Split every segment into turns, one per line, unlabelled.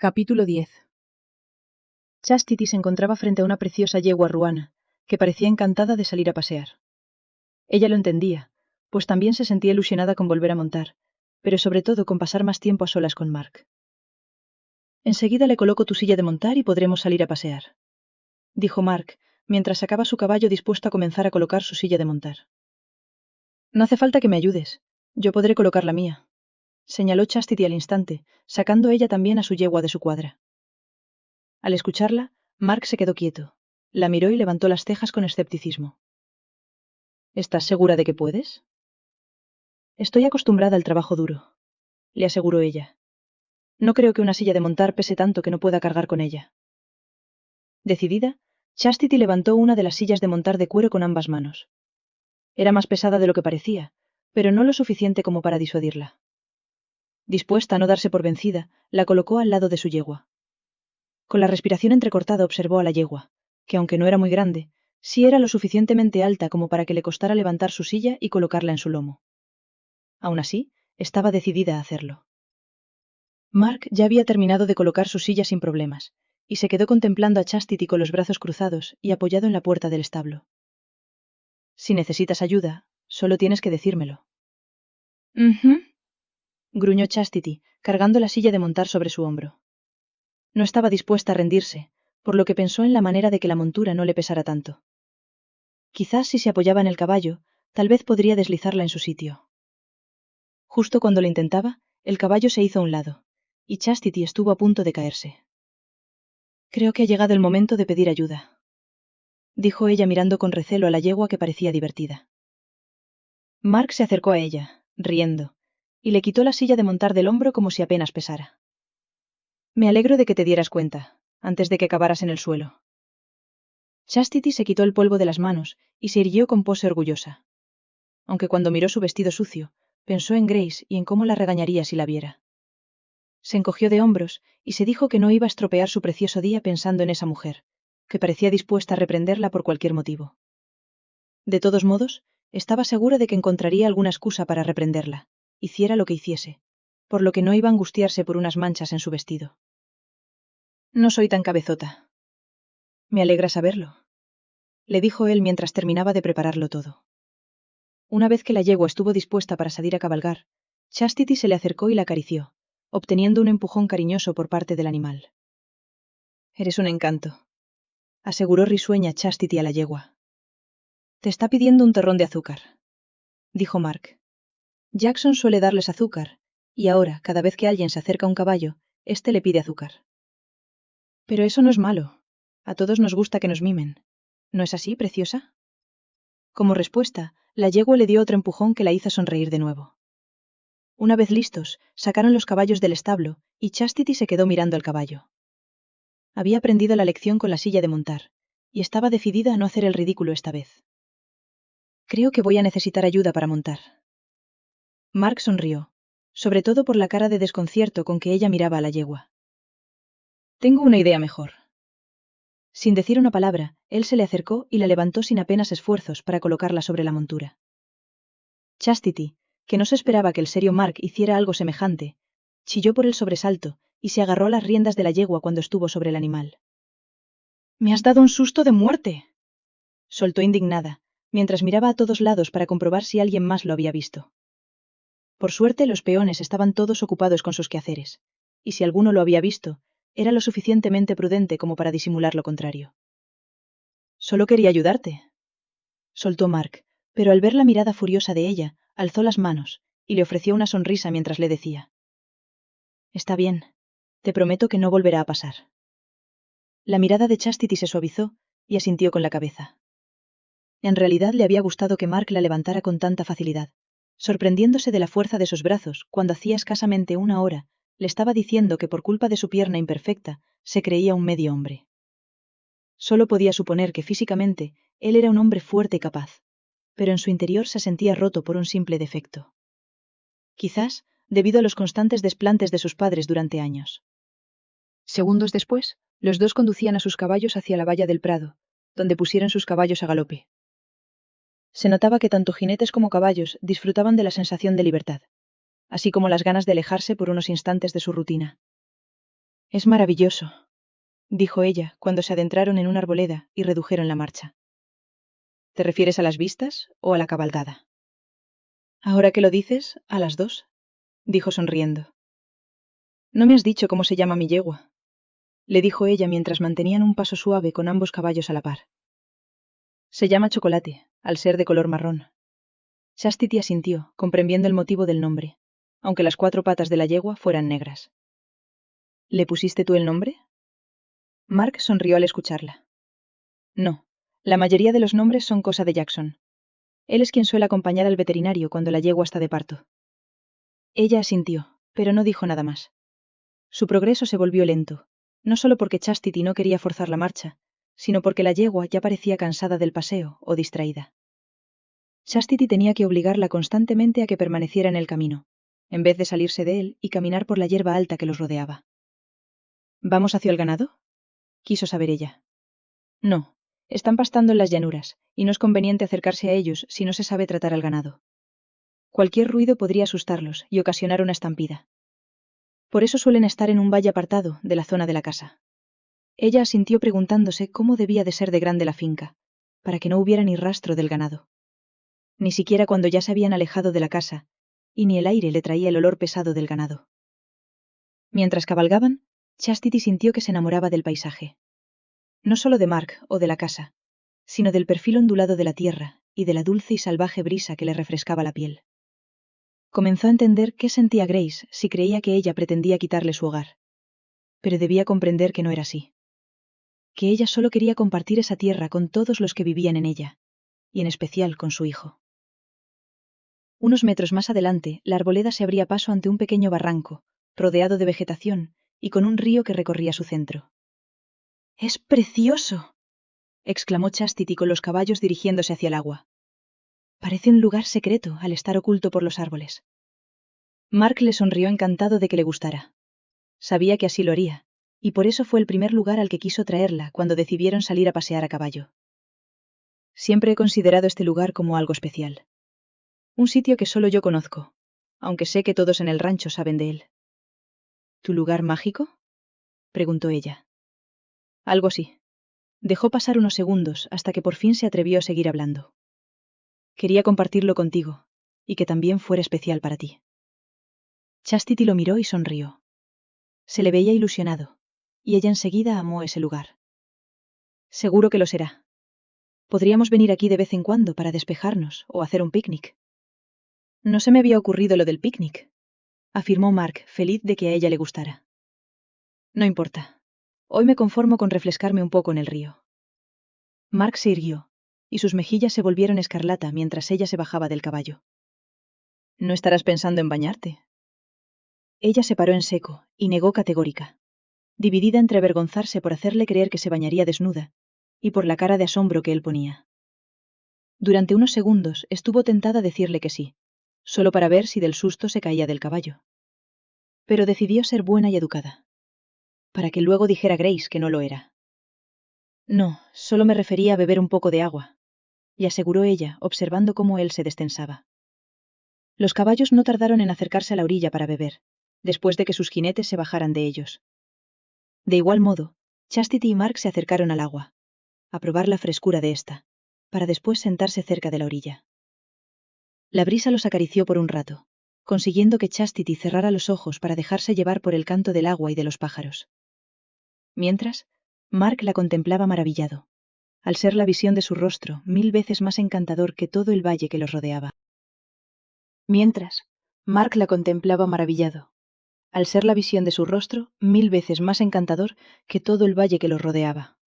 Capítulo 10. Chastity se encontraba frente a una preciosa yegua ruana, que parecía encantada de salir a pasear. Ella lo entendía, pues también se sentía ilusionada con volver a montar, pero sobre todo con pasar más tiempo a solas con Mark. «Enseguida le coloco tu silla de montar y podremos salir a pasear», dijo Mark, mientras sacaba su caballo dispuesto a comenzar a colocar su silla de montar. «No hace falta que me ayudes, yo podré colocar la mía», señaló Chastity al instante, sacando ella también a su yegua de su cuadra. Al escucharla, Mark se quedó quieto, la miró y levantó las cejas con escepticismo. «¿Estás segura de que puedes?» «Estoy acostumbrada al trabajo duro», le aseguró ella. «No creo que una silla de montar pese tanto que no pueda cargar con ella». Decidida, Chastity levantó una de las sillas de montar de cuero con ambas manos. Era más pesada de lo que parecía, pero no lo suficiente como para disuadirla. Dispuesta a no darse por vencida, la colocó al lado de su yegua. Con la respiración entrecortada observó a la yegua, que aunque no era muy grande, sí era lo suficientemente alta como para que le costara levantar su silla y colocarla en su lomo. Aún así, estaba decidida a hacerlo. Mark ya había terminado de colocar su silla sin problemas, y se quedó contemplando a Chastity con los brazos cruzados y apoyado en la puerta del establo. «Si necesitas ayuda, solo tienes que decírmelo». Gruñó Chastity, cargando la silla de montar sobre su hombro. No estaba dispuesta a rendirse, por lo que pensó en la manera de que la montura no le pesara tanto. Quizás si se apoyaba en el caballo, tal vez podría deslizarla en su sitio. Justo cuando lo intentaba, el caballo se hizo a un lado, y Chastity estuvo a punto de caerse. «Creo que ha llegado el momento de pedir ayuda», dijo ella mirando con recelo a la yegua que parecía divertida. Mark se acercó a ella, riendo, y le quitó la silla de montar del hombro como si apenas pesara. «Me alegro de que te dieras cuenta, antes de que acabaras en el suelo». Chastity se quitó el polvo de las manos y se irguió con pose orgullosa. Aunque cuando miró su vestido sucio, pensó en Grace y en cómo la regañaría si la viera. Se encogió de hombros y se dijo que no iba a estropear su precioso día pensando en esa mujer, que parecía dispuesta a reprenderla por cualquier motivo. De todos modos, estaba segura de que encontraría alguna excusa para reprenderla, hiciera lo que hiciese, por lo que no iba a angustiarse por unas manchas en su vestido. «No soy tan cabezota». «Me alegra saberlo», le dijo él mientras terminaba de prepararlo todo. Una vez que la yegua estuvo dispuesta para salir a cabalgar, Chastity se le acercó y la acarició, obteniendo un empujón cariñoso por parte del animal. «Eres un encanto», aseguró risueña Chastity a la yegua. «Te está pidiendo un terrón de azúcar», dijo Mark. «Jackson suele darles azúcar, y ahora, cada vez que alguien se acerca a un caballo, éste le pide azúcar». «Pero eso no es malo. A todos nos gusta que nos mimen. ¿No es así, preciosa?» Como respuesta, la yegua le dio otro empujón que la hizo sonreír de nuevo. Una vez listos, sacaron los caballos del establo, y Chastity se quedó mirando al caballo. Había aprendido la lección con la silla de montar, y estaba decidida a no hacer el ridículo esta vez. «Creo que voy a necesitar ayuda para montar». Mark sonrió, sobre todo por la cara de desconcierto con que ella miraba a la yegua. «Tengo una idea mejor». Sin decir una palabra, él se le acercó y la levantó sin apenas esfuerzos para colocarla sobre la montura. Chastity, que no se esperaba que el serio Mark hiciera algo semejante, chilló por el sobresalto y se agarró a las riendas de la yegua cuando estuvo sobre el animal. «¡Me has dado un susto de muerte!», soltó indignada, mientras miraba a todos lados para comprobar si alguien más lo había visto. Por suerte los peones estaban todos ocupados con sus quehaceres, y si alguno lo había visto, era lo suficientemente prudente como para disimular lo contrario. «Solo quería ayudarte», soltó Mark, pero al ver la mirada furiosa de ella, alzó las manos, y le ofreció una sonrisa mientras le decía: «Está bien, te prometo que no volverá a pasar». La mirada de Chastity se suavizó, y asintió con la cabeza. En realidad le había gustado que Mark la levantara con tanta facilidad, sorprendiéndose de la fuerza de sus brazos cuando hacía escasamente una hora le estaba diciendo que por culpa de su pierna imperfecta se creía un medio hombre. Solo podía suponer que físicamente él era un hombre fuerte y capaz, pero en su interior se sentía roto por un simple defecto. Quizás, debido a los constantes desplantes de sus padres durante años. Segundos después, los dos conducían a sus caballos hacia la valla del prado, donde pusieron sus caballos a galope. Se notaba que tanto jinetes como caballos disfrutaban de la sensación de libertad, así como las ganas de alejarse por unos instantes de su rutina. Es maravilloso, dijo ella, cuando se adentraron en una arboleda y redujeron la marcha. ¿Te refieres a las vistas o a la cabalgada? Ahora que lo dices, a las dos, dijo sonriendo. No me has dicho cómo se llama mi yegua, le dijo ella mientras mantenían un paso suave con ambos caballos a la par. Se llama Chocolate, al ser de color marrón. Chastity asintió, comprendiendo el motivo del nombre, aunque las 4 patas de la yegua fueran negras. ¿Le pusiste tú el nombre? Mark sonrió al escucharla. No, la mayoría de los nombres son cosa de Jackson. Él es quien suele acompañar al veterinario cuando la yegua está de parto. Ella asintió, pero no dijo nada más. Su progreso se volvió lento, no solo porque Chastity no quería forzar la marcha, sino porque la yegua ya parecía cansada del paseo o distraída. Chastity tenía que obligarla constantemente a que permaneciera en el camino, en vez de salirse de él y caminar por la hierba alta que los rodeaba. ¿Vamos hacia el ganado? Quiso saber ella. No, están pastando en las llanuras, y no es conveniente acercarse a ellos si no se sabe tratar al ganado. Cualquier ruido podría asustarlos y ocasionar una estampida. Por eso suelen estar en un valle apartado de la zona de la casa. Ella asintió preguntándose cómo debía de ser de grande la finca, para que no hubiera ni rastro del ganado. Ni siquiera cuando ya se habían alejado de la casa, y ni el aire le traía el olor pesado del ganado. Mientras cabalgaban, Chastity sintió que se enamoraba del paisaje. No solo de Mark o de la casa, sino del perfil ondulado de la tierra y de la dulce y salvaje brisa que le refrescaba la piel. Comenzó a entender qué sentía Grace si creía que ella pretendía quitarle su hogar. Pero debía comprender que no era así. Que ella solo quería compartir esa tierra con todos los que vivían en ella, y en especial con su hijo. Unos metros más adelante, la arboleda se abría paso ante un pequeño barranco, rodeado de vegetación, y con un río que recorría su centro. ¡Es precioso!, exclamó Chastity con los caballos dirigiéndose hacia el agua. Parece un lugar secreto al estar oculto por los árboles. Mark le sonrió encantado de que le gustara. Sabía que así lo haría, y por eso fue el primer lugar al que quiso traerla cuando decidieron salir a pasear a caballo. Siempre he considerado este lugar como algo especial. Un sitio que solo yo conozco, aunque sé que todos en el rancho saben de él. ¿Tu lugar mágico?, preguntó ella. Algo así. Dejó pasar unos segundos hasta que por fin se atrevió a seguir hablando. Quería compartirlo contigo, y que también fuera especial para ti. Chastity lo miró y sonrió. Se le veía ilusionado, y ella enseguida amó ese lugar. Seguro que lo será. Podríamos venir aquí de vez en cuando para despejarnos o hacer un picnic. No se me había ocurrido lo del picnic, afirmó Mark, feliz de que a ella le gustara. No importa. Hoy me conformo con refrescarme un poco en el río. Mark se irguió, y sus mejillas se volvieron escarlata mientras ella se bajaba del caballo. ¿No estarás pensando en bañarte? Ella se paró en seco, y negó categórica, dividida entre avergonzarse por hacerle creer que se bañaría desnuda, y por la cara de asombro que él ponía. Durante unos segundos estuvo tentada a decirle que sí, solo para ver si del susto se caía del caballo. Pero decidió ser buena y educada, para que luego dijera Grace que no lo era. No, solo me refería a beber un poco de agua, y aseguró ella, observando cómo él se destensaba. Los caballos no tardaron en acercarse a la orilla para beber, después de que sus jinetes se bajaran de ellos. De igual modo, Chastity y Mark se acercaron al agua, a probar la frescura de ésta, para después sentarse cerca de la orilla. La brisa los acarició por un rato, consiguiendo que Chastity cerrara los ojos para dejarse llevar por el canto del agua y de los pájaros. Mientras, Mark la contemplaba maravillado, al ser la visión de su rostro 1000 veces más encantador que todo el valle que los rodeaba. Mientras, Mark la contemplaba maravillado, al ser la visión de su rostro 1000 veces más encantador que todo el valle que los rodeaba.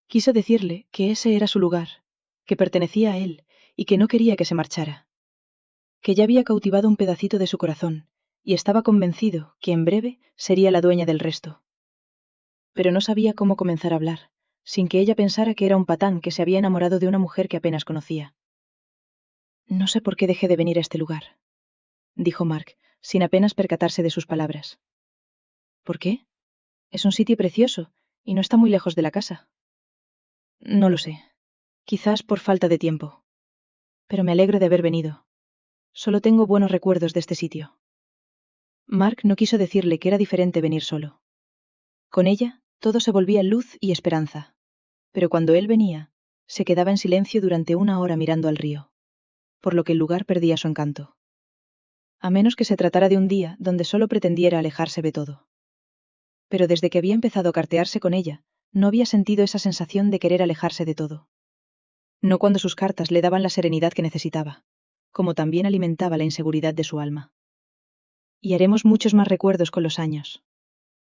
Quiso decirle que ese era su lugar, que pertenecía a él y que no quería que se marchara. Que ya había cautivado un pedacito de su corazón y estaba convencido que en breve sería la dueña del resto. Pero no sabía cómo comenzar a hablar, sin que ella pensara que era un patán que se había enamorado de una mujer que apenas conocía. No sé por qué dejé de venir a este lugar, dijo Mark, sin apenas percatarse de sus palabras. ¿Por qué? Es un sitio precioso y no está muy lejos de la casa. No lo sé. Quizás por falta de tiempo. Pero me alegro de haber venido. Solo tengo buenos recuerdos de este sitio. Mark no quiso decirle que era diferente venir solo. Con ella, todo se volvía luz y esperanza. Pero cuando él venía, se quedaba en silencio durante 1 hora mirando al río, por lo que el lugar perdía su encanto. A menos que se tratara de un día donde solo pretendiera alejarse de todo. Pero desde que había empezado a cartearse con ella, no había sentido esa sensación de querer alejarse de todo. No cuando sus cartas le daban la serenidad que necesitaba, como también alimentaba la inseguridad de su alma. Y haremos muchos más recuerdos con los años,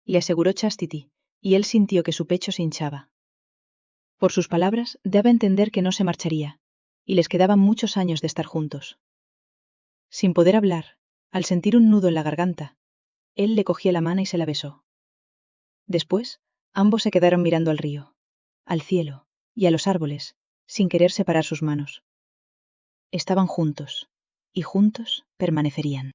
le aseguró Chastity, y él sintió que su pecho se hinchaba. Por sus palabras, daba a entender que no se marcharía, y les quedaban muchos años de estar juntos. Sin poder hablar, al sentir un nudo en la garganta, él le cogía la mano y se la besó. Después, ambos se quedaron mirando al río, al cielo, y a los árboles, sin querer separar sus manos. Estaban juntos, y juntos permanecerían.